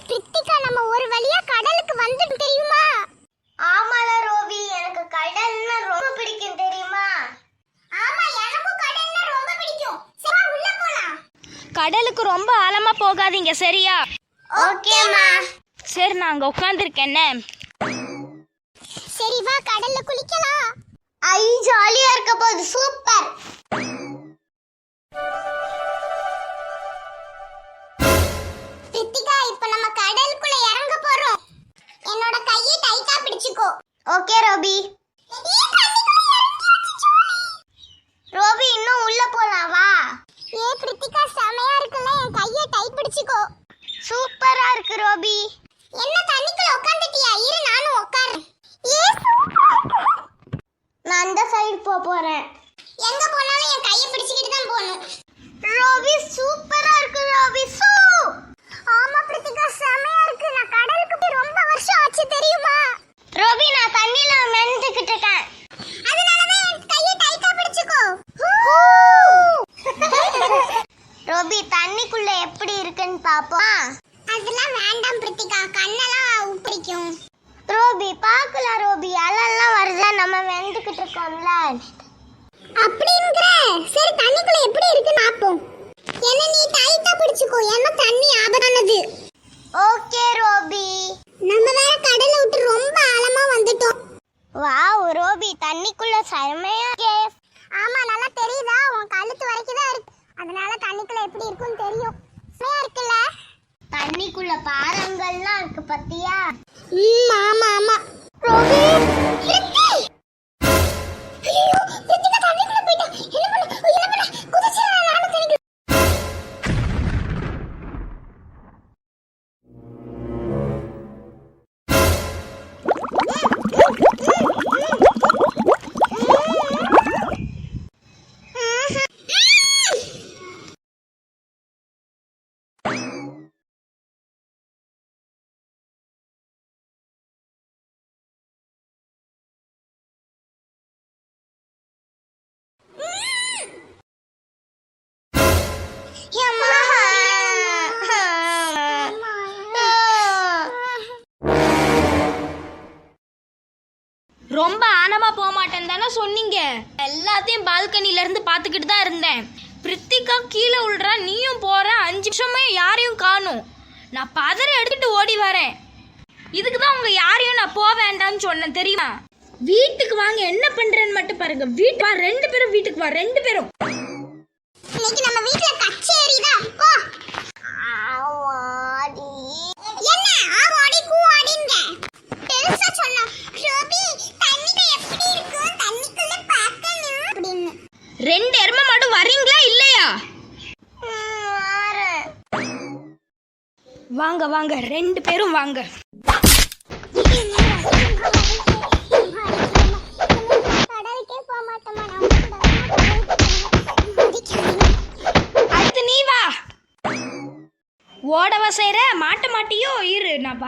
பிரித்திகா, நம்ம ஒரு வழியா கடலுக்கு வந்துட்டு தெரியுமா? ஆமால ரோபி, எனக்கு கடல்னா ரொம்ப பிடிக்கும் தெரியுமா? ஆமா, எனக்கும் கடல்னா ரொம்ப பிடிக்கும். சரி, உள்ள போலாம். கடலுக்கு ரொம்ப ஆழமா போகாதீங்க, சரியா? ஓகேமா. சரி, நான் அங்க உட்காந்துருக்கேன். சரி வா, கடல்ல குளிக்கலாம். ஐ, ஜாலியா இருக்க போகுது. சூப்பர். பிரித்திகா, இப்ப நம்ம கடலுக்குள்ள இறங்க போறோம். என்னோட கையை டைட்டா பிடிச்சுக்கோ. ஓகே ரோபி. ரோபி, இன்னும் உள்ள போலாம் வா. ஏ பிரித்திகா, செமையா இருக்குல்ல? என் கையை டைட் பிடிச்சுக்கோ. சூப்பரா இருக்கு ரோபி. என்ன தண்ணிக்குள்ள உட்கார்ந்துட்டியா? இரு, நானும் உட்கார்றேன். நான் அந்த சைடு போறேன். எங்க போனாலும் என் கையை பிடிச்சிக்கிட்டு தான் போகணும். ரோபி, சூப்பரா இருக்கு ரோபி. ஆமா பிரித்திகா, செமையா இருக்கு. நான் கடலுக்கு போய் ரொம்ப வருஷம் ஆச்சு தெரியுமா? ரோபி, நான் தண்ணில மென்னுக்கிட்டு இருக்கேன். அதனாலதான் என் கையை டைட்டா பிடிச்சுக்கோ. ரோபி, தண்ணிக்குள்ள எப்படி இருக்குன்னு பாப்போம். அதெல்லாம் வேண்டாம் பிரித்திகா, கண்ணெல்லாம் உப்பிடிக்கும். ரோபி, பார்க்கலாம் ரோபி, அலெல்லாம் வருதா? நம்ம வெந்துக்கிட்டு இருக்கோம்ல. அப்படிங்கற? சரி, தண்ணிக்குள்ள எப்படி இருக்குன்னு பாப்போம். என்ன நீ டைட்டா பிடிச்சுக்கோ, ஏன்னா தண்ணி ஆபத்தானது. ஓகே ரோபி. நம்ம வேற கடலை விட்டு ரொம்ப ஆழமா வந்துட்டோம். வாவ் ரோபி, தண்ணிக்குள்ள செமையா இருக்கே. ஆமா, நல்லா தெரியுதா? உன் கழுத்து வரைக்கும் தான் இருக்கு. அதனால தண்ணிக்குள்ள எப்படி இருக்குன்னு தெரியும். செமையா இருக்குல்ல? தண்ணிக்குள்ள பாறங்கள்லாம் இருக்கு பத்தியா? ஆமா ஆமா. ரோபி, ஐயோ, பிரித்திகா தண்ணிக்குள்ள போய்ட்டா. என்ன பண்ண? குதிச்சிரலாம், நானும் தண்ணிக்குள்ள. ரொம்ப ஆழமா போக மாட்டேன்னு தானே சொன்னீங்க? எல்லாத்தையும் பால்கனில இருந்து பார்த்துக்கிட்டு தான் இருந்தேன். பிரித்திகா கீழே விழுறா, நீயும் போற. 5 நிமிஷமே யாரையும் காணும். நான் பதறி எடுத்துட்டு ஓடி வரேன். இதுக்கு தான் உங்க யாரையும் நான் போக வேண்டாம்னு சொன்னேன் தெரியுமா? வீட்டுக்கு வாங்க, என்ன பண்றேன்னு மட்டும் பாருங்க. வீட்டு வா, 2 பேரும் வீட்டுக்கு வா, 2 பேரும். இன்னைக்கு நம்ம வீட்ல கச்சேரி தான். போ. ஆவாடி. என்ன ஆவாடி கூவாடிங்க? பெருசா சொன்னா ரோபி, தண்ணிக்கு எப்படி இருக்கு? தண்ணிக்குள்ள பார்க்கணும் அப்படின்னு. 2 எருமை மாடு வரீங்களா இல்லையா? வாங்க வாங்க, 2 பேரும் வாங்க. கடலுக்கே போக மாட்டோமா? அடுத்து நீ வா. ஓடவா செய்ற? மாட்ட மாட்டியோ? இரு, நான்